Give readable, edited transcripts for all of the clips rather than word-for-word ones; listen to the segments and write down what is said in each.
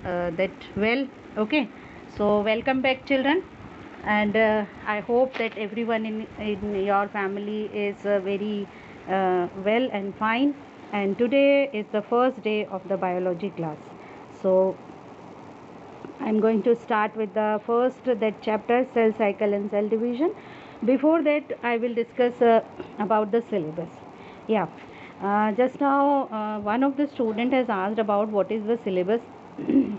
that well. Okay, so welcome back, children, and I hope that everyone in your family is very well and fine. And today is the first day of the biology class. So I'm going to start with the first that chapter, cell cycle and cell division. Before that, I will discuss about the syllabus. Yeah, just now one of the student has asked about what is the syllabus.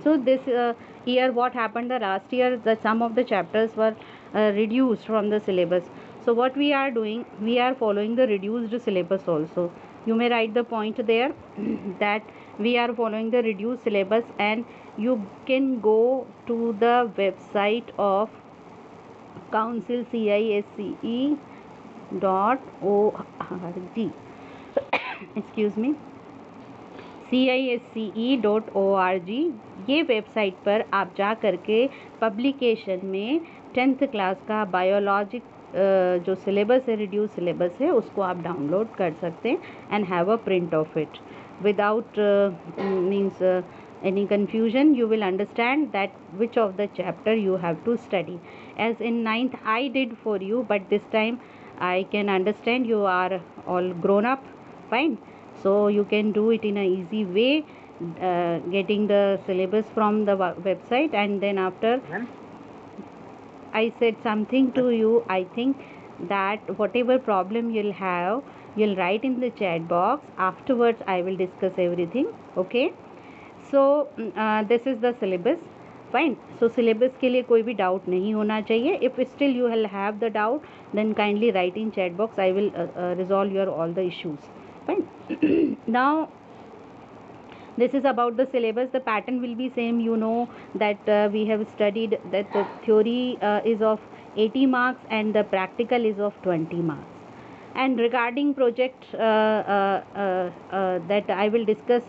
So this year, what happened the last year, the some of the chapters were reduced from the syllabus. So what we are doing, we are following the reduced syllabus also. You may write the point there that we are following the reduced syllabus, and you can go to the website of council CISCE.org. excuse me, CISCE.org. ये website पर आप जा करके publication में 10th class का biologic जो syllabus है, reduce syllabus है, उसको आप डाउनलोड कर सकते हैं and have a print of it without means any confusion. You will understand that which of the chapter you have to study. As in 9th I did for you, but this time I can understand you are all grown up, fine, so you can do it in a easy way, getting the syllabus from the website. And then after I said something to you, I think that whatever problem you'll have, you'll write in the chat box. Afterwards I will discuss everything. Okay, so this is the syllabus, fine. So syllabus के लिए कोई भी doubt नहीं होना चाहिए. If still you will have the doubt, then kindly write in chat box. I will resolve your all the issues, fine. Now this is about the syllabus. The pattern will be same. You know that we have studied that the theory is of 80 marks and the practical is of 20 marks. And regarding project that I will discuss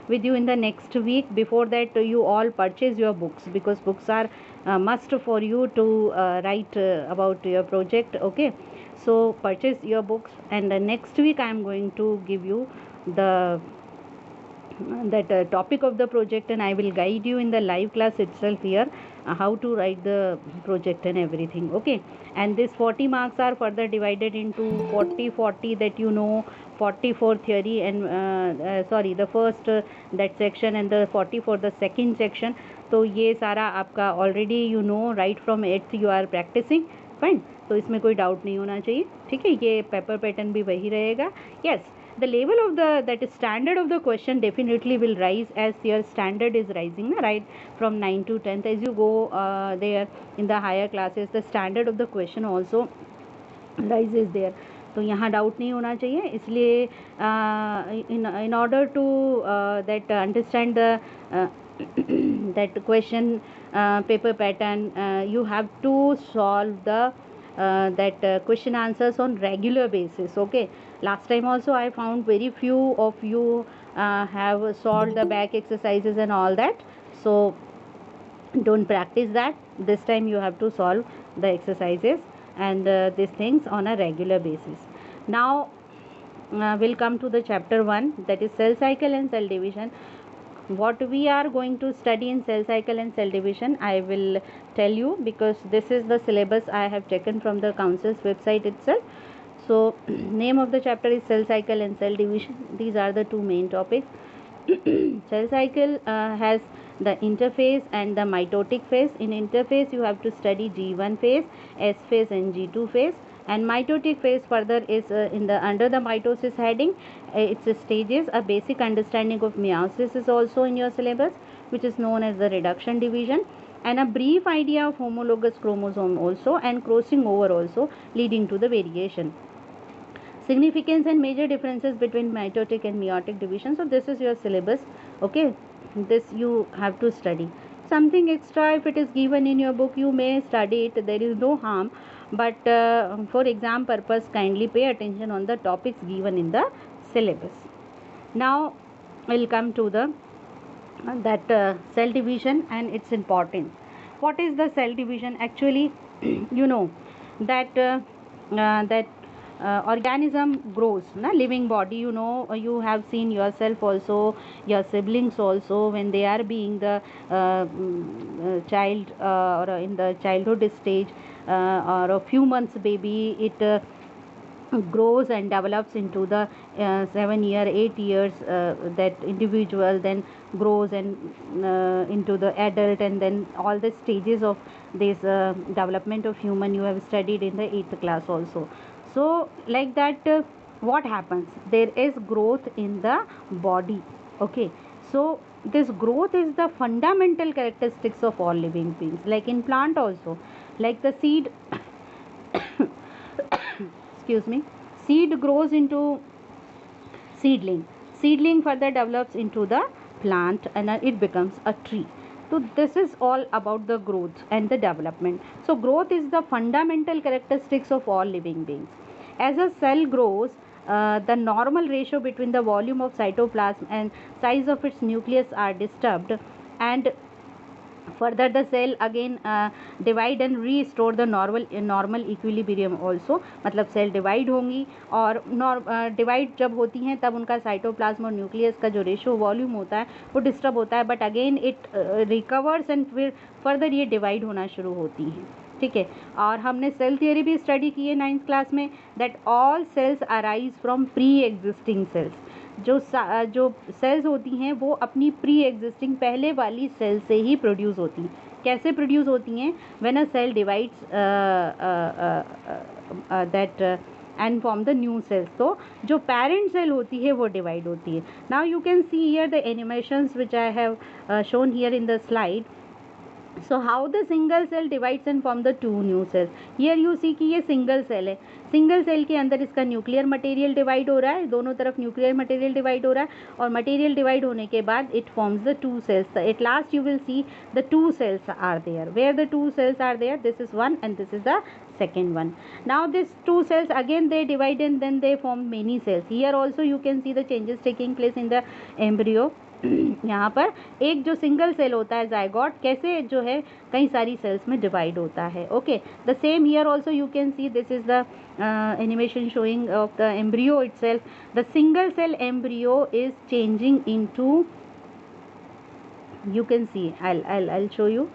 with you in the next week. Before that, you all purchase your books, because books are must for you to write about your project. Okay, so purchase your books, and next week I am going to give you the that topic of the project, and I will guide you in the live class itself here how to write the project and everything. Okay, and this 40 marks are further divided into 40 that you know, 40 for theory and sorry, the first that section, and the 40 for the second section. तो ये सारा आपका already you know, right from 8th you are practicing, fine. तो इसमें कोई doubt नहीं होना चाहिए, ठीक है. ये पेपर पैटर्न भी वही रहेगा. Yes, the level of the that is standard of the question definitely will rise as your standard is rising, right, from 9 to 10th. As you go there in the higher classes, the standard of the question also rises there. तो यहाँ doubt नहीं होना चाहिए. इसलिए in order to that understand the that question paper pattern, you have to solve the that question answers on regular basis. Okay, last time also I found very few of you have solved the back exercises and all that, so don't practice that. This time you have to solve the exercises and these things on a regular basis. Now we'll come to the chapter 1, that is cell cycle and cell division. What we are going to study in cell cycle and cell division, I will tell you, because this is the syllabus I have taken from the council's website itself. So name of the chapter is cell cycle and cell division. These are the two main topics. Cell cycle has the interphase and the mitotic phase. In interphase you have to study G1 phase, S phase and G2 phase. And mitotic phase further is in the under the mitosis heading. Its stages, a basic understanding of meiosis is also in your syllabus, which is known as the reduction division, and a brief idea of homologous chromosome also, and crossing over also, leading to the variation. Significance and major differences between mitotic and meiotic division. So this is your syllabus. Okay, this you have to study. Something extra, if it is given in your book, you may study it, there is no harm, but for exam purpose, kindly pay attention on the topics given in the syllabus. Now we'll come to the that cell division and its importance. What is the cell division? Actually, you know that that organism grows, na, living body, you know, you have seen yourself also, your siblings also, when they are being the child or in the childhood stage, or a few months baby, it grows and develops into the 7 year 8 years, that individual then grows and into the adult, and then all the stages of this development of human you have studied in the 8th class also. So like that, what happens, there is growth in the body. Okay, so this growth is the fundamental characteristics of all living beings, like in plant also, like the seed excuse me, seed grows into seedling, seedling further develops into the plant, and it becomes a tree. So this is all about the growth and the development. So growth is the fundamental characteristics of all living beings. As a cell grows, the normal ratio between the volume of cytoplasm and size of its nucleus are disturbed, and further the cell again divide and restore the normal equilibrium also, मतलब cell divide होंगी और divide जब होती हैं तब उनका cytoplasm और nucleus का जो रेशो वॉल्यूम होता है वो डिस्टर्ब होता है, but again it recovers and फिर फर्दर ये डिवाइड होना शुरू होती हैं. ठीक है, और हमने सेल थियोरी भी स्टडी की है 9th क्लास में, that all cells arise from pre existing cells. जो सेल्स होती हैं वो अपनी प्री एग्जिस्टिंग पहले वाली सेल से ही प्रोड्यूस होती हैं. कैसे प्रोड्यूस होती हैं? When a cell divides that and form the new cells. तो जो पेरेंट सेल होती है वो डिवाइड होती है. Now you can see here the animations which I have shown here in the slide. So how the single cell divides and form the two new cells. Here you see कि ये single cell है. Single cell के अंदर इसका nuclear material divide हो रहा है, दोनों तरफ न्यूक्लियर मटेरियल डिवाइड हो रहा है, और मटेरियल डिवाइड होने के बाद it forms the two cells. At last you will see the two cells are there. Where the two cells are there, this is one and this is the second one. Now this two cells again they divide and then they form many cells. Here also you can see the changes taking place in the embryo. यहाँ पर एक जो single cell होता है zygote, कैसे जो है कई सारी सेल्स में डिवाइड होता है. Okay, the same here also you can see this is the animation showing of the embryo itself. The single cell embryo is changing into, you can see, I'll show you.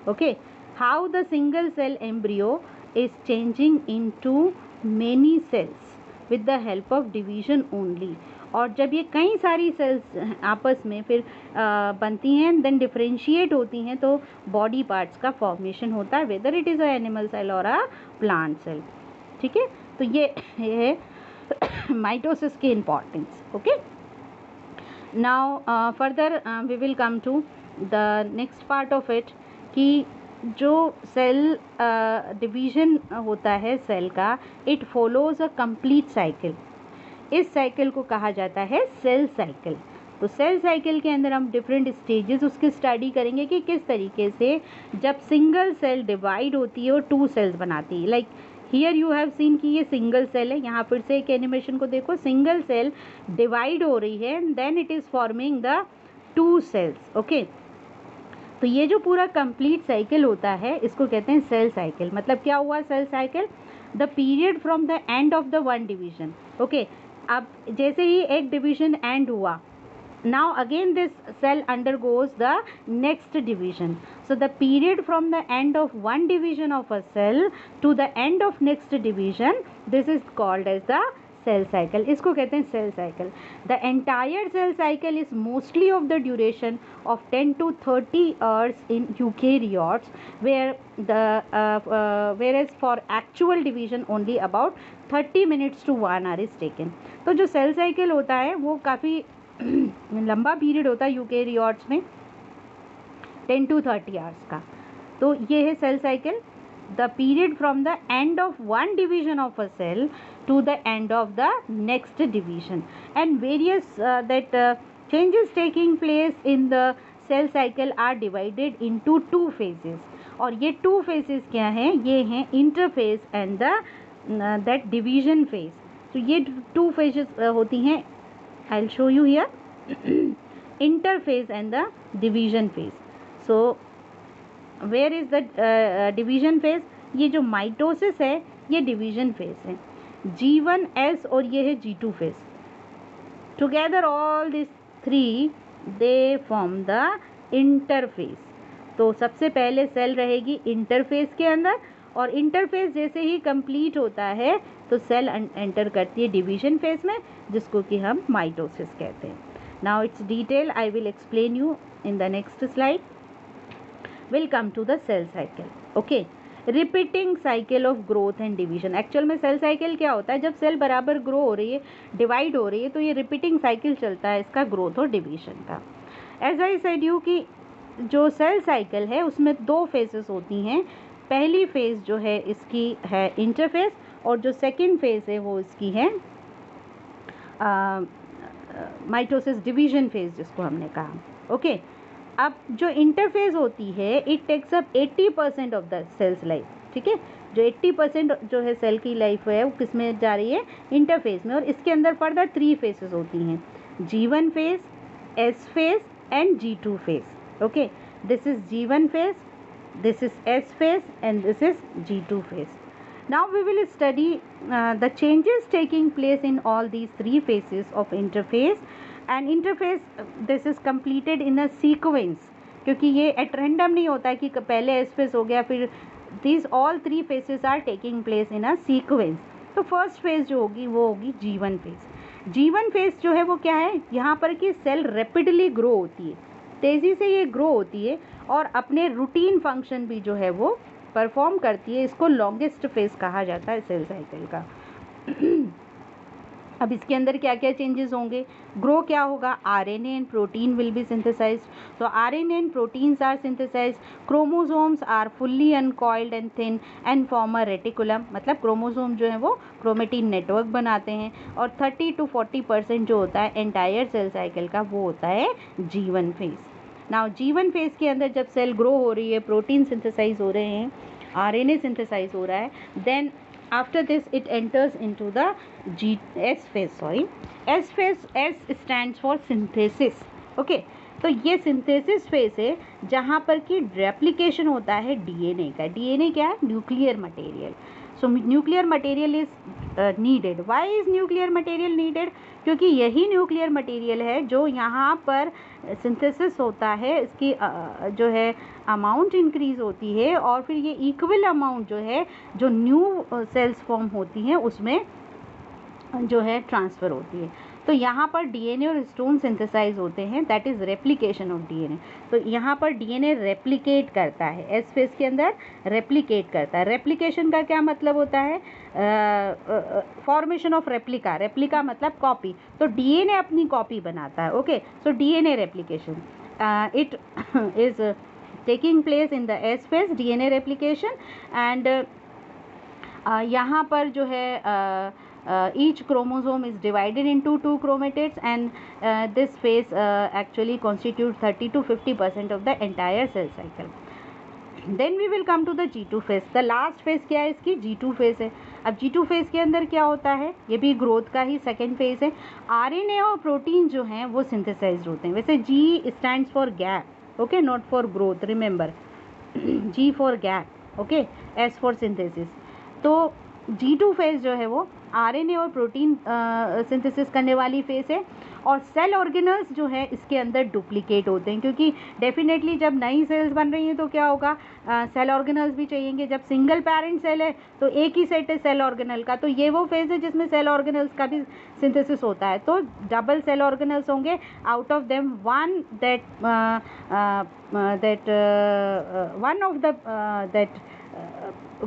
Okay, how the single cell embryo is changing into many cells with the help of division only. और जब ये कई सारी sales आपस में फिर बनती हैं, देन डिफ्रेंशिएट होती हैं, तो बॉडी पार्ट्स का फॉर्मेशन होता है, whether it is a animal cell और अ प्लांट सेल. ठीक है, तो ये है माइटोसिस की importance. Okay, now further we will come to the next part of it, कि जो सेल डिवीजन होता है सेल का, it follows a complete cycle. इस साइकिल को कहा जाता है सेल साइकिल. तो सेल साइकिल के अंदर हम डिफरेंट स्टेजेस उसके स्टडी करेंगे कि किस तरीके से जब सिंगल सेल डिवाइड होती है और टू सेल्स बनाती है. Like here you have seen कि ये सिंगल सेल है. यहाँ फिर से एक एनिमेशन को देखो, सिंगल सेल डिवाइड हो रही है, then it is forming the two cells. Okay, तो ये जो पूरा कंप्लीट साइकिल होता है इसको कहते हैं सेल साइकिल. मतलब क्या हुआ cell cycle? The period from the end of the one division. Okay, अब जैसे ही एक डिवीजन एंड हुआ, now again this cell undergoes the next division. So the period from the end of one division of a cell to the end of next division, this is called as the cell cycle. इसको कहते हैं cell cycle. The entire cell cycle is mostly of the duration of 10 to 30 years in eukaryotes, where the whereas for actual division only about 30 minutes to 1 hour is taken. तो जो cell cycle होता है वो काफ़ी लंबा period होता है eukaryotes में, 10 to 30 आवर्स का. तो ये है cell cycle, the period from the end of one division of a cell to the end of the next division, and various that changes taking place in the cell cycle are divided into two phases. और ये two phases क्या हैं? ये हैं interphase and the that division phase. तो ये two phases होती हैं. I'll show you here interphase and the division phase. So where is the division phase? ये जो माइटोसिस है ये डिवीजन फेज है. G1, S और ये है G2 phase. Together all this three they form the interface. तो सबसे पहले सेल रहेगी इंटरफेस के अंदर, और इंटरफेस जैसे ही कंप्लीट होता है तो सेल एंटर करती है डिवीजन फेज में, जिसको कि हम माइटोसिस कहते हैं. Now its detail I will explain you in the next slide. Will come to the cell cycle. Okay, repeating cycle of growth and division. Actual में सेल साइकिल क्या होता है, जब सेल बराबर ग्रो हो रही है, डिवाइड हो रही है, तो ये रिपीटिंग साइकिल चलता है इसका ग्रोथ और डिवीजन का. एज आई सेड यू कि जो सेल साइकिल है उसमें दो फेजेस होती हैं. पहली फेज जो है इसकी है इंटरफेस, और जो सेकंड फेज है वो इसकी है माइटोसिस डिवीजन फेज, जिसको हमने कहा. ओके, अब जो इंटरफेज होती है it takes up 80% of the cell's life. ठीक है, जो 80% जो है सेल की लाइफ है वो किस में जा रही है, इंटरफेज में. और इसके अंदर फर्दर 3 फेजेस होती हैं, G1 phase, S phase and G2 phase. Okay, this is G1 phase, this is S phase and this is G2 phase. Now we will study the changes taking place in all these 3 phases of interphase. And interphase this is completed in a sequence, क्योंकि ये at random नहीं होता है कि पहले S phase हो गया फिर. these all 3 phases are taking place in a sequence. तो फर्स्ट फेज जो होगी वो होगी G1 फेज. G1 फेज जो है वो क्या है, यहाँ पर कि सेल रैपिडली ग्रो होती है, तेज़ी से ये ग्रो होती है और अपने रूटीन फंक्शन भी जो है वो परफॉर्म करती है. इसको लॉन्गेस्ट फेज कहा जाता है सेल साइकिल का. अब इसके अंदर क्या क्या चेंजेस होंगे, ग्रो क्या होगा, RNA and protein will be synthesised. तो RNA and proteins are synthesised, chromosomes are fully uncoiled and thin and form a reticulum. मतलब क्रोमोसोम जो है वो क्रोमेटिन नेटवर्क बनाते हैं, और 30 to 40% जो होता है एंटायर सेल साइकिल का वो होता है G1 phase. Now G1 phase के अंदर जब सेल ग्रो हो रही है, प्रोटीन सिंथेसाइज हो रहे हैं, आरएनए सिंथेसाइज हो रहा है, then after this it enters into the S phase. S phase, S stands for synthesis. okay, तो ये सिंथेसिस फेज है जहाँ पर कि रेप्लिकेशन होता है डीएनए का. डीएनए क्या है, nuclear material. So nuclear material is needed. Why is nuclear material needed, क्योंकि यही न्यूक्लियर मटेरियल है जो यहाँ पर सिंथेसिस होता है, इसकी जो है अमाउंट इंक्रीज होती है, और फिर ये इक्वल अमाउंट जो है जो न्यू सेल्स फॉर्म होती हैं उसमें जो है ट्रांसफ़र होती है. तो यहाँ पर डीएनए और हिस्टोन सिंथेसाइज होते हैं, that is replication of DNA. तो यहाँ पर डीएनए रेप्लिकेट करता है, एस फेज के अंदर रेप्लिकेट करता है. रेप्लिकेशन का क्या मतलब होता है, फॉर्मेशन ऑफ रेप्लिका. रेप्लिका मतलब कॉपी, तो डीएनए अपनी कॉपी बनाता है. Okay, so DNA replication it is taking place in the S phase, DNA replication. And यहाँ पर जो है each chromosome is divided into 2 chromatids, and this phase actually constitutes 30 to 50% of the entire cell cycle. Then we will come to the G2 phase. The last phase क्या है इसकी, G2 phase है. अब G2 phase के अंदर क्या होता है, ये भी ग्रोथ का ही सेकेंड फेज है. आरएनए और प्रोटीन जो हैं वो सिंथेसाइज्ड होते हैं. वैसे G stands for gap, okay, not for growth, remember. G for gap, okay, S for synthesis. तो G2 फेज जो है वो आरएनए और प्रोटीन सिंथेसिस करने वाली फेज है. और सेल ऑर्गेनल्स जो है इसके अंदर डुप्लीकेट होते हैं, क्योंकि डेफिनेटली जब नई सेल्स बन रही हैं तो क्या होगा, सेल ऑर्गेनल्स भी चाहिएंगे. जब सिंगल पेरेंट सेल है तो एक ही सेट है सेल ऑर्गेनल का, तो ये वो फेज है जिसमें सेल ऑर्गेनल्स का भी सिंथेसिस होता है. तो डबल सेल ऑर्गेनल्स होंगे, out of them one one of the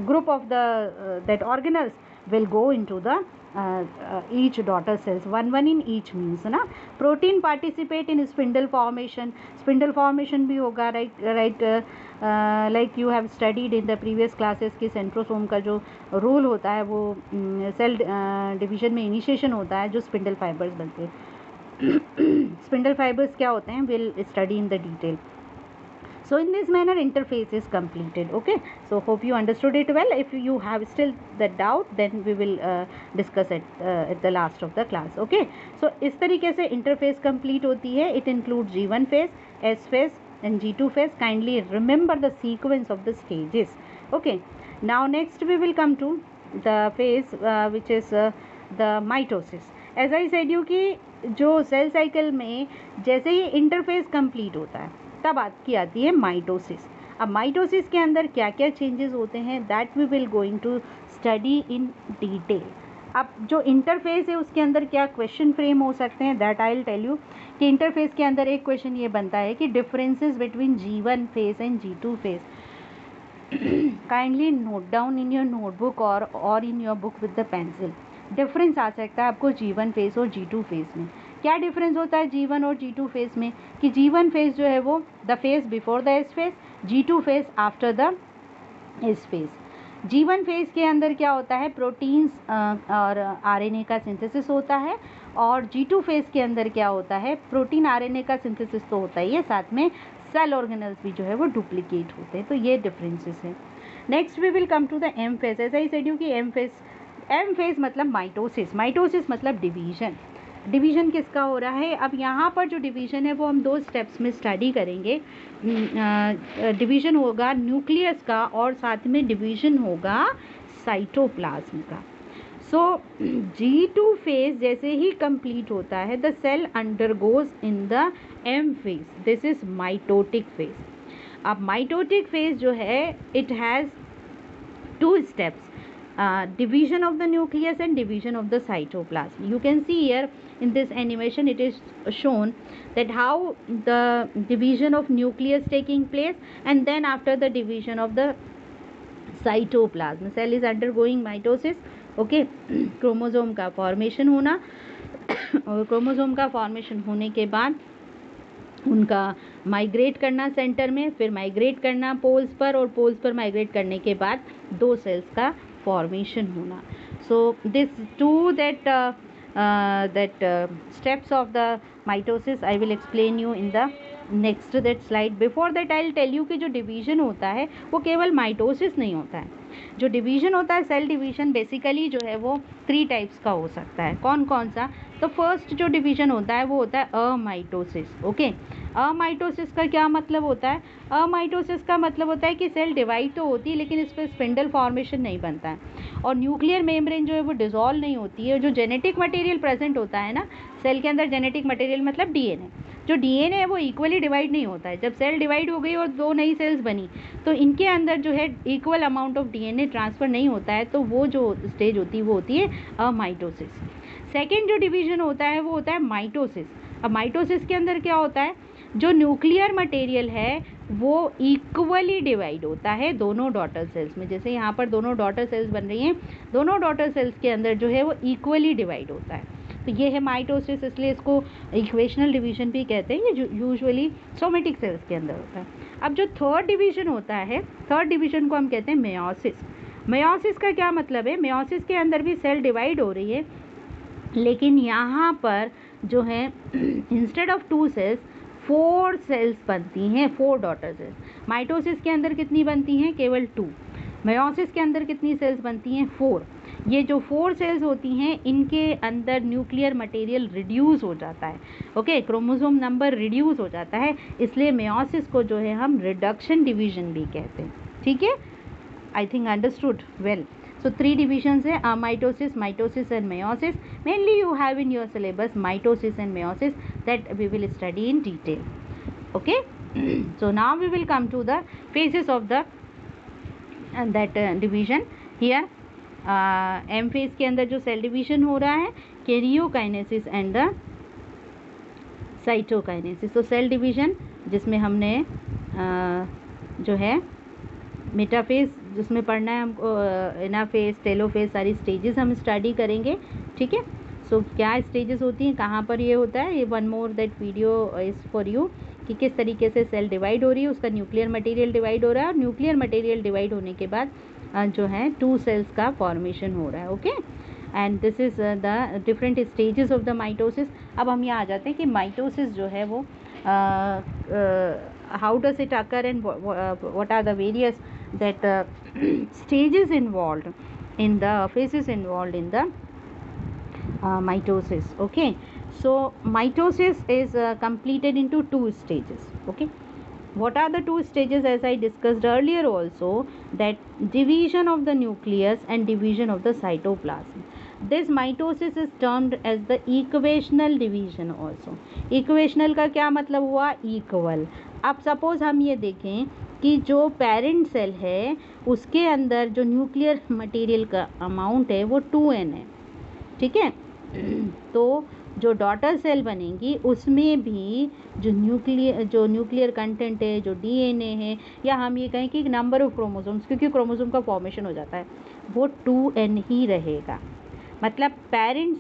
group of the that organelles will go into the each daughter cells, one in each means ना. protein participate in spindle formation. spindle formation भी होगा, right like you have studied in the previous classes कि centrosome का जो role होता है वो cell division में इनिशिएशन होता है, जो स्पिंडल फाइबर्स बनते हैं. स्पिंडल फाइबर्स क्या होते हैं, will study in the detail. So in this manner interface is completed. Okay, so hope you understood it well. If you have still the doubt, then we will discuss it at the last of the class. Okay, so इस तरीके से interface complete होती है. It includes G1 phase, S phase and G2 phase. Kindly remember the sequence of the stages. Okay, now next we will come to the phase which is the mitosis. As I said you कि जो cell cycle में जैसे ही interface complete होता है तब आपकी आती है माइटोसिस. अब माइटोसिस के अंदर क्या क्या चेंजेस होते हैं that we will going to study in detail. अब जो इंटरफेस है उसके अंदर क्या क्वेश्चन फ्रेम हो सकते हैं that I will tell you कि इंटरफेस के अंदर एक क्वेश्चन ये बनता है कि differences between G1 phase and G2 phase. Kindly note down in your notebook और in your book with the pencil. Difference आ सकता है आपको G1 फेज और G2 फेज में. क्या डिफरेंस होता है G1 और G2 फेज में कि G1 फेज जो है वो the phase before the S phase, G2 phase after the S phase. G1 phase के अंदर क्या होता है प्रोटीन्स और आरएनए का सिंथेसिस होता है और G2 फेज के अंदर क्या होता है प्रोटीन आरएनए का सिंथेसिस तो होता ही है साथ में सेल ऑर्गेनल्स भी जो है वो डुप्लीकेट होते हैं. तो ये डिफरेंसेस हैं. Next we will come to the M phase. ऐसा ही सेड यू कि एम फेज मतलब माइटोसिस. माइटोसिस मतलब डिवीजन. डिवीजन किसका हो रहा है. अब यहाँ पर जो डिवीजन है वो हम 2 स्टेप्स में स्टडी करेंगे. डिवीजन होगा न्यूक्लियस का और साथ में डिवीजन होगा साइटोप्लाज्म का. सो G2 फेज जैसे ही कंप्लीट होता है the cell undergoes in the M phase. This is mitotic phase. अब माइटोटिक फेज जो है it has 2 steps, division of the nucleus and division of the cytoplasm. You can see here in this animation it is shown that how the division of nucleus taking place and then after the division of the cytoplasm cell is undergoing mitosis. Okay. Chromosome का formation होना और chromosome का formation होने के बाद उनका migrate करना centre में, फिर माइग्रेट करना पोल्स पर और पोल्स पर माइग्रेट करने के बाद 2 सेल्स का फॉर्मेशन होना. So this two that steps of the mitosis I will explain you in the next that slide. Before that I will tell you कि जो डिवीजन होता है वो केवल माइटोसिस नहीं होता है. जो डिवीजन होता है सेल डिवीजन बेसिकली जो है वो 3 टाइप्स का हो सकता है. कौन कौन सा. तो फर्स्ट जो डिवीजन होता है वो होता है अमाइटोसिस. ओके. अमाइटोसिस का क्या मतलब होता है. अमाइटोसिस का मतलब होता है कि सेल डिवाइड तो होती है लेकिन इस पर स्पिंडल फॉर्मेशन नहीं बनता है और न्यूक्लियर मेम्ब्रेन जो है वो डिसॉल्व नहीं होती है. जो जेनेटिक मटेरियल प्रेजेंट होता है ना सेल के अंदर, जेनेटिक मटेरियल मतलब डीएनए, जो डीएनए है वो इक्वली डिवाइड नहीं होता है. जब सेल डिवाइड हो गई और 2 नई सेल्स बनी तो इनके अंदर जो है equal amount of DNA transfer नहीं होता है. तो वो जो स्टेज होती है वो होती है अमाइटोसिस. सेकेंड जो डिवीजन होता है वो होता है माइटोसिस. अब माइटोसिस के अंदर क्या होता है जो न्यूक्लियर मटेरियल है वो इक्वली डिवाइड होता है दोनों डॉटर सेल्स में. जैसे यहाँ पर दोनों डॉटर सेल्स बन रही हैं, दोनों डॉटर सेल्स के अंदर जो है वो इक्वली डिवाइड होता है. तो ये है माइटोसिस. इसलिए इसको इक्वेशनल डिवीजन भी कहते हैं. ये यूजुअली सोमेटिक सेल्स के अंदर होता है. अब जो थर्ड डिवीजन होता है, थर्ड डिवीजन को हम कहते हैं मेयोसिस. मेयोसिस का क्या मतलब है. मेयोसिस के अंदर भी सेल डिवाइड हो रही है लेकिन यहाँ पर जो है इंस्टेड ऑफ 2 सेल्स 4 सेल्स बनती हैं, 4 डॉटर सेल्स. माइटोसिस के अंदर कितनी बनती हैं केवल 2. मेयोसिस के अंदर कितनी सेल्स बनती हैं 4. ये जो 4 सेल्स होती हैं इनके अंदर न्यूक्लियर मटेरियल रिड्यूस हो जाता है. ओके. क्रोमोसोम नंबर रिड्यूस हो जाता है इसलिए मेयोसिस को जो है हम रिडक्शन डिवीजन भी कहते हैं. ठीक है. I think understood well. So 3 divisions है mitosis, mitosis and meiosis. Mainly you have in your syllabus mitosis and meiosis that we will study in detail. Okay. So now we will come to the phases of the that division. Here M phase के अंदर जो cell division हो रहा है karyokinesis and the cytokinesis. So cell division जिसमें हमने जो है मेटाफेज जिसमें पढ़ना है हमको, एनाफेज, टेलोफेज, सारी स्टेजेस हम स्टडी करेंगे. ठीक है. सो क्या स्टेजेस होती हैं, कहाँ पर ये होता है, ये one more that video is for you कि किस तरीके से सेल डिवाइड हो रही है, उसका न्यूक्लियर मटेरियल डिवाइड हो रहा है और न्यूक्लियर मटेरियल डिवाइड होने के बाद जो है 2 सेल्स का फॉर्मेशन हो रहा है. Okay. And this is the different stages of the mitosis. अब हम यहाँ आ जाते हैं कि माइटोसिस जो है वो how does it occur and what are the various that stages involved in the phases involved in the mitosis. Okay. So mitosis is completed into 2 stages. Okay. What are the two stages, as I discussed earlier also, that division of the nucleus and division of the cytoplasm. This mitosis is termed as the equational division also. Equational का क्या मतलब हुआ? Equal. अब suppose हम ये देखें कि जो पेरेंट सेल है उसके अंदर जो न्यूक्लियर मटेरियल का अमाउंट है वो 2n है, ठीक है। तो जो डॉटर सेल बनेगी उसमें भी जो न्यूक्लियर कंटेंट है, जो डीएनए है, या हम ये कहें कि नंबर ऑफ क्रोमोसोम्स, क्योंकि क्रोमोसोम का फॉर्मेशन हो जाता है, वो 2n ही रहेगा। मतलब पेरेंट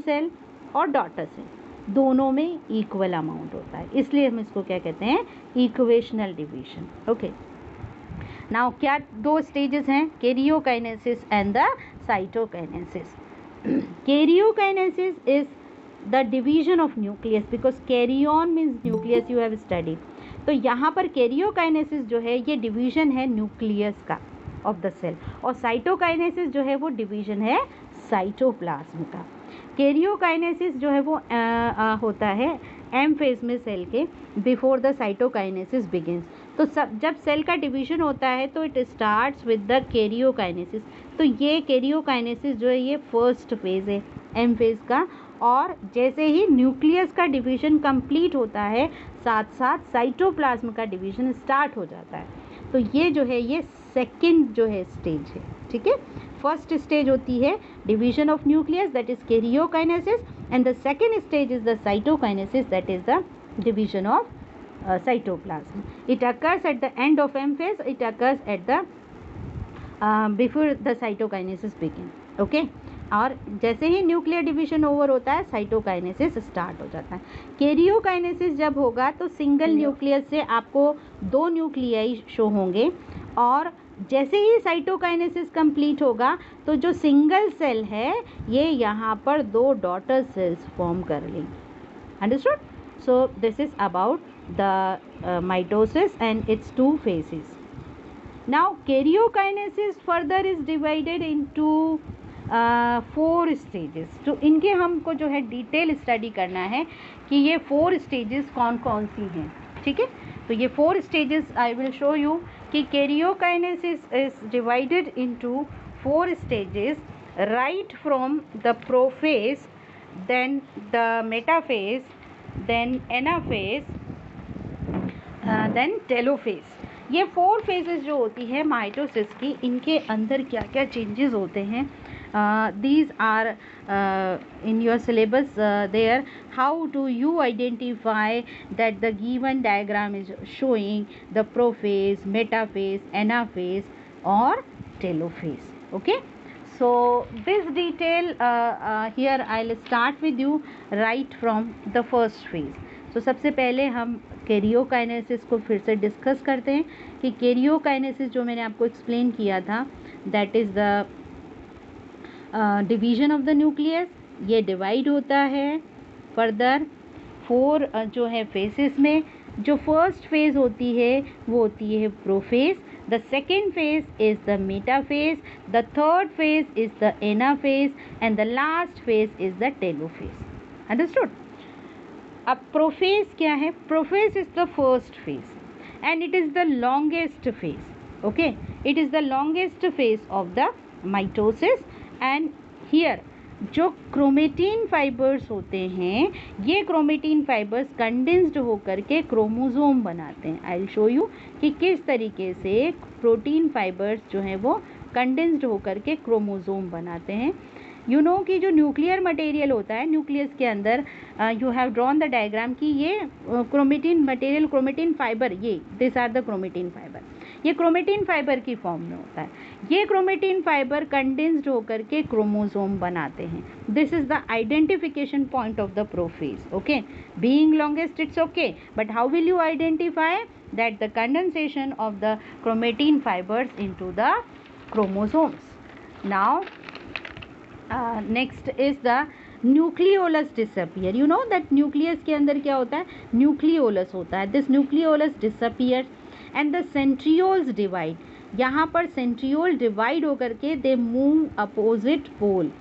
सेल और डॉटर सेल दोनों में इक्वल अमाउंट होता है, इसलिए हम इसको क्या कहते हैं? Equational division. ओके, नाउ क्या दो स्टेजेस हैं? Karyokinesis and the cytokinesis. Karyokinesis is the division of nucleus, because karyon means nucleus, you have studied. तो यहाँ पर karyokinesis जो है ये डिवीजन है न्यूक्लियस का ऑफ द सेल, और साइटोकाइनेसिस जो है वो डिवीजन है साइटोप्लाज्म का। कैरियोकाइनेसिस जो है वो होता है एम फेज में सेल के, बिफोर द साइटोकाइनेसिस बिगिंस। तो जब सेल का डिवीजन होता है तो it starts with the karyokinesis. तो ये कैरियोकाइनेसिस जो है ये फर्स्ट फेज है एम फेज का, और जैसे ही न्यूक्लियस का डिवीजन कंप्लीट होता है साथ साथ साइटोप्लाज्म का डिवीजन स्टार्ट हो जाता है। तो ये जो है ये सेकंड जो है स्टेज है, ठीक है। फर्स्ट स्टेज होती है division of nucleus, that is karyokinesis, and the second stage is the cytokinesis, that is the division of cytoplasm. It occurs at the end of M phase. It occurs at the before the cytokinesis begin. Okay. और जैसे ही nuclear division over होता है cytokinesis start हो जाता है। Karyokinesis जब होगा तो सिंगल न्यूक्लियस से आपको 2 न्यूक्लियाई शो होंगे, और जैसे ही साइटोकाइनेसिस कंप्लीट होगा तो जो सिंगल सेल है ये यहाँ पर 2 डॉटर सेल्स फॉर्म कर लेंगी। Understood? So this is about the mitosis and its 2 phases. Now karyokinesis further is divided into 4 stages. तो इनके हमको जो है डिटेल स्टडी करना है कि ये 4 स्टेजेस कौन कौन सी हैं, ठीक है। तो ये 4 stages I will show you कि karyokinesis is divided into 4 stages, right from the prophase, then the metaphase, then anaphase, then telophase. ये 4 फेजेस जो होती है माइटोसिस की, इनके अंदर क्या क्या चेंजेस होते हैं, these are in your syllabus there. How do you identify that the given diagram is showing the prophase, metaphase, anaphase और telophase. Okay, so this detail here I'll start with you right from the first phase. तो सबसे पहले हम karyokinesis को फिर से discuss करते हैं कि कैरियोकाइनेसिस जो मैंने आपको एक्सप्लेन किया था, that is the division of the nucleus. ये डिवाइड होता है फर्दर 4 जो है फेसेस में। जो फर्स्ट फेज होती है वो होती है prophase, the second phase is the metaphase, the third phase is the anaphase, and the last phase is the telophase. Understood? अब प्रोफेज क्या है? Prophase is the first phase and it is the longest phase. Okay, it is the longest phase of the mitosis. And here जो chromatin fibres होते हैं, ये chromatin fibres condensed होकर के chromosome बनाते हैं। आई विल शो यू कि किस तरीके से प्रोटीन फाइबर्स जो हैं वो कंडेंस्ड होकर के क्रोमोसोम बनाते हैं। यू नो कि जो न्यूक्लियर मटेरियल होता है न्यूक्लियस के अंदर, you have drawn the diagram कि ये क्रोमेटिन मटेरियल, क्रोमेटिन फाइबर, ये this are the chromatin fiber, ये क्रोमेटिन फाइबर की फॉर्म में होता है। ये क्रोमेटिन फाइबर कंडेंस्ड होकर के क्रोमोसोम बनाते हैं। This is the identification point of the prophase. Okay, being longest it's okay, but how will you identify that the condensation of the chromatin fibers into the chromosomes. Now next is the nucleolus disappear. You know that nucleus के अंदर क्या होता है? Nucleolus होता है। This nucleolus disappear and the centrioles divide. यहाँ पर centriole divide होकर के they move opposite pole,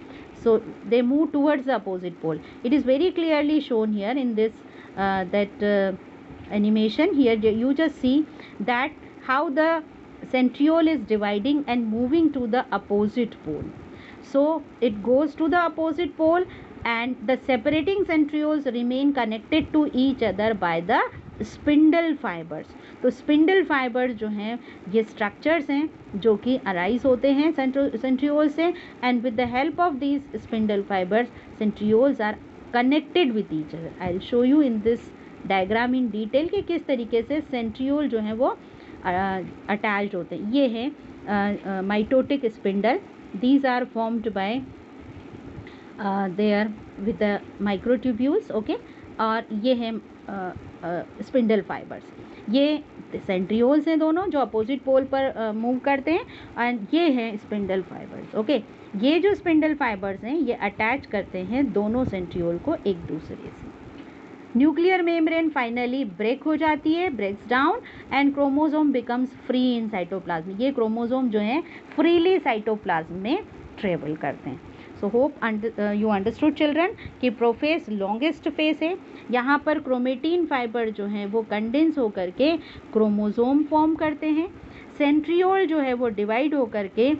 so they move towards the opposite pole. It is very clearly shown here in this that animation. Here you just see that how the centriole is dividing and moving to the opposite pole. So it goes to the opposite pole and the separating centrioles remain connected to each other by the spindle fibres. तो spindle fibres जो हैं ये structures हैं जो कि arise होते हैं centriole से, and with the help of these spindle fibers centrioles are connected with each other. I'll show you in this diagram in detail कि किस तरीके से सेंट्रियोल जो है वो अटैच्ड होते हैं. ये है mitotic spindle. These are formed by there with the microtubules. Okay, और ये है स्पिंडल फाइबर्स. ये सेंट्रियोल्स हैं दोनों जो अपोजिट पोल पर मूव करते हैं, एंड ये हैं स्पिंडल फाइबर्स. ओके, ये जो स्पिंडल फाइबर्स हैं ये अटैच करते हैं दोनों सेंट्रियोल को एक दूसरे से. न्यूक्लियर मेम्ब्रेन फाइनली ब्रेक हो जाती है, breaks down, and chromosome becomes free in cytoplasm. ये क्रोमोसोम जो हैं फ्रीली साइटोप्लाज्म में ट्रेवल करते हैं. So hope you understood children कि प्रोफेज लॉन्गेस्ट फेज है. यहाँ पर क्रोमेटिन फाइबर जो हैं वो कंडेंस होकर के क्रोमोसोम फॉर्म करते हैं. सेंट्रियोल जो है वो डिवाइड होकर के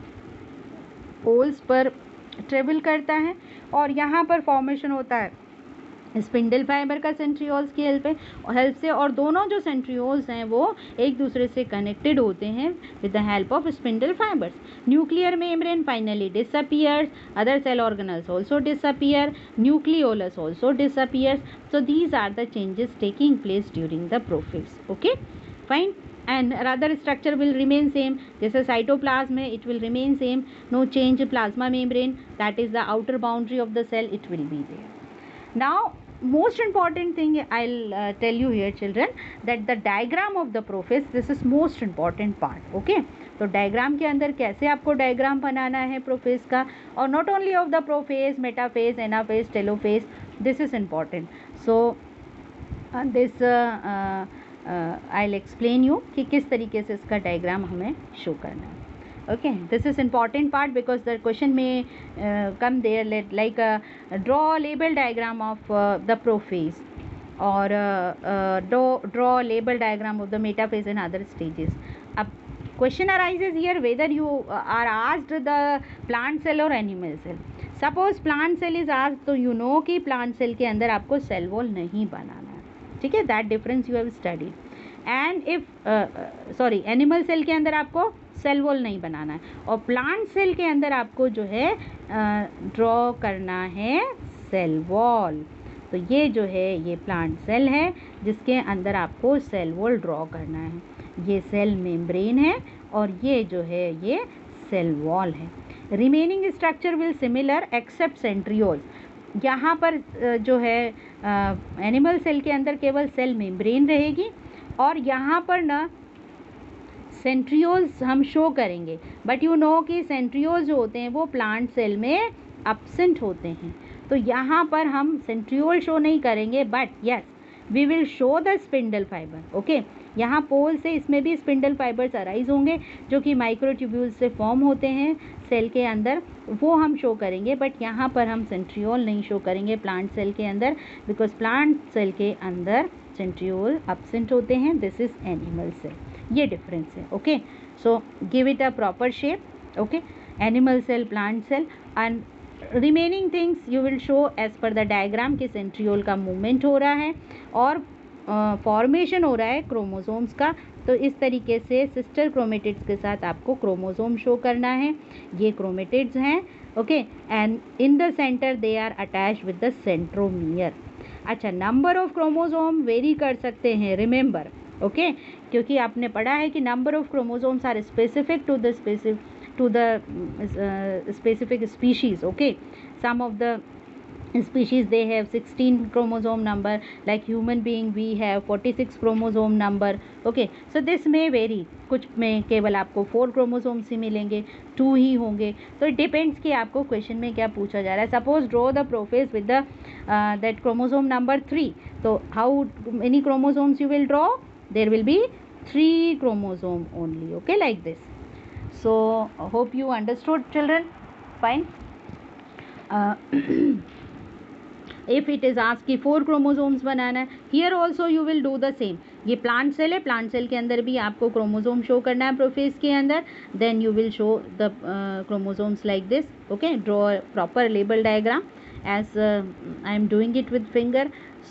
पोल्स पर ट्रेवल करता है, और यहाँ पर फॉर्मेशन होता है स्पिंडल फाइबर का सेंट्रियोल्स की हेल्प से, और दोनों जो सेंट्रियोल्स हैं वो एक दूसरे से कनेक्टेड होते हैं with the help of spindle fibers. Nuclear membrane finally disappears, other cell organelles also disappear, nucleolus also disappears. So these are the changes taking place during the prophase. Okay, fine. And rather structure will remain same. जैसे cytoplasm है, it will remain same, no change. Plasma membrane, that is the outer boundary of the cell, it will be there. Now most important thing I'll tell you here children, that the diagram of the prophase, this is most important part. Okay, तो diagram के अंदर कैसे आपको diagram बनाना है prophase का, और not only of the prophase, metaphase, anaphase, telophase, this is important. So this I'll explain you कि किस तरीके से इसका डायग्राम हमें शो करना है. Okay, this is important part because the question may come there like draw a label diagram of the prophase, or draw label diagram of the metaphase and other stages. अब question arises here whether you are asked the plant cell or animal cell. Suppose plant cell is asked, तो you know कि plant cell के अंदर आपको cell wall नहीं बनाना है. ठीक है, that difference you have studied. And if animal cell के अंदर आपको सेल वॉल नहीं बनाना है, और प्लांट सेल के अंदर आपको जो है ड्रॉ करना है सेल वॉल. तो ये जो है ये प्लांट सेल है जिसके अंदर आपको सेल वॉल ड्रॉ करना है. ये सेल मेम्ब्रेन है और ये जो है ये सेल वॉल है. Remaining structure will similar except centrioles. यहाँ पर जो है एनिमल सेल के अंदर केवल सेल मेम्ब्रेन रहेगी, और यहाँ पर ना सेंट्रियोल्स हम शो करेंगे, बट यू नो कि सेंट्रियोल्स जो होते हैं वो प्लांट सेल में एब्सेंट होते हैं. तो यहाँ पर हम सेंट्रियोल शो नहीं करेंगे, but yes we will show the spindle fiber. Okay, यहाँ पोल से इसमें भी स्पिंडल फाइबर्स अराइज होंगे जो कि माइक्रोट्यूब्यूल्स से फॉर्म होते हैं सेल के अंदर, वो हम शो करेंगे. बट यहाँ पर हम सेंट्रियोल नहीं शो करेंगे प्लांट सेल के अंदर, बिकॉज प्लांट सेल के अंदर सेंट्रियोल एब्सेंट होते हैं. This is animal cell. ये डिफरेंस है. Okay, so give it a proper shape. Okay, animal cell, plant cell, and remaining things you will show as per the diagram कि centriole का movement हो रहा है और फॉर्मेशन हो रहा है क्रोमोसोम्स का. तो इस तरीके से सिस्टर क्रोमेटिड्स के साथ आपको क्रोमोसोम शो करना है. ये क्रोमेटिड्स हैं. Okay, and in the center they are attached with the centromere. अच्छा, नंबर ऑफ क्रोमोसोम वेरी कर सकते हैं, रिमेंबर. ओके, क्योंकि आपने पढ़ा है कि number of chromosomes are specific to the specific species. Okay, some of the species they have 16 chromosome number, like human being we have 46 chromosome number. Okay, so this may vary. कुछ में केवल आपको 4 chromosomes ही मिलेंगे, 2 ही होंगे. तो it depends कि आपको question में क्या पूछा जा रहा है. Suppose draw the prophase with the that chromosome number 3. तो how many chromosomes you will draw? There will be 3 chromosome only. Okay, like this. So hope you understood children. Fine. If it is asked कि 4 chromosomes बनाना है, here also you will do the same. ये plant cell है, plant cell के अंदर भी आपको chromosome show करना है प्रोफेज के अंदर, then you will show the chromosomes like this. Okay, draw proper label diagram. As I am doing it with finger,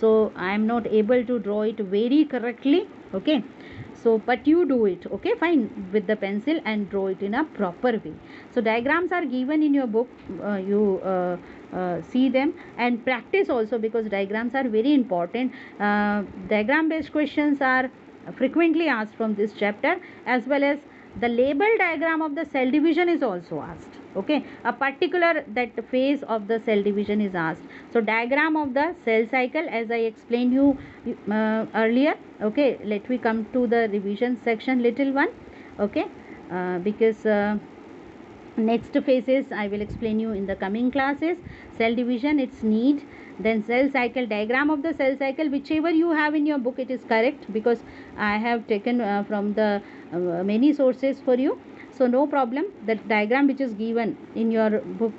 so I am not able to draw it very correctly. Okay, so but you do it, okay, fine, with the pencil and draw it in a proper way. So diagrams are given in your book. You see them and practice also, because diagrams are very important. Diagram based questions are frequently asked from this chapter, as well as the label diagram of the cell division is also asked. Okay, a particular that phase of the cell division is asked. So diagram of the cell cycle, as I explained you earlier. Okay, let me come to the revision section, little one. Okay, because next phases I will explain you in the coming classes. Cell division, its need, then cell cycle, diagram of the cell cycle, whichever you have in your book, it is correct, because I have taken from the many sources for you. So no problem, the diagram which is given in your book,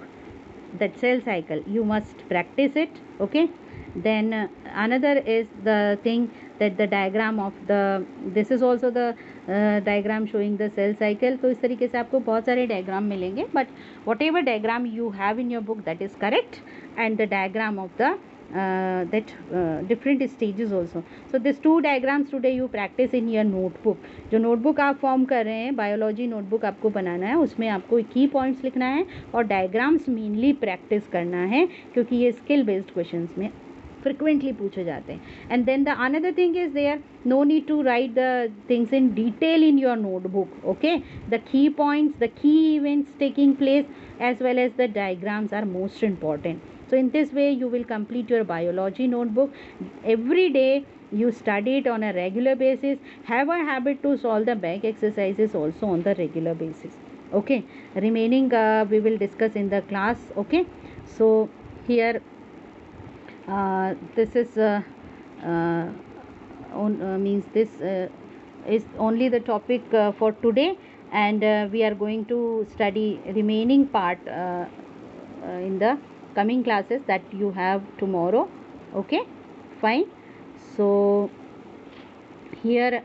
that cell cycle, you must practice it. Okay, then another is the thing that the diagram of the, this is also the diagram showing the cell cycle. तो इस तरीके से आपको बहुत सारे diagram मिलेंगे, but whatever diagram you have in your book, that is correct, and the diagram of the that different stages also. So these two diagrams today you practice in your notebook. जो notebook आप form कर रहे हैं, biology notebook आपको बनाना है, उसमें आपको की पॉइंट्स लिखना है और डायग्राम्स मेनली प्रैक्टिस करना है, क्योंकि ये स्किल बेस्ड क्वेश्चंस में frequently पूछे जाते हैं. And then the another thing is there, no need to write the things in detail in your notebook. Okay, the key points, the key events taking place, as well as the diagrams are most important. So in this way you will complete your biology notebook. Every day you study it on a regular basis. Have a habit to solve the back exercises also on the regular basis. Okay, remaining we will discuss in the class. Okay, so here this is means this is only the topic for today, and we are going to study remaining part in the coming classes that you have tomorrow. Okay, fine. So here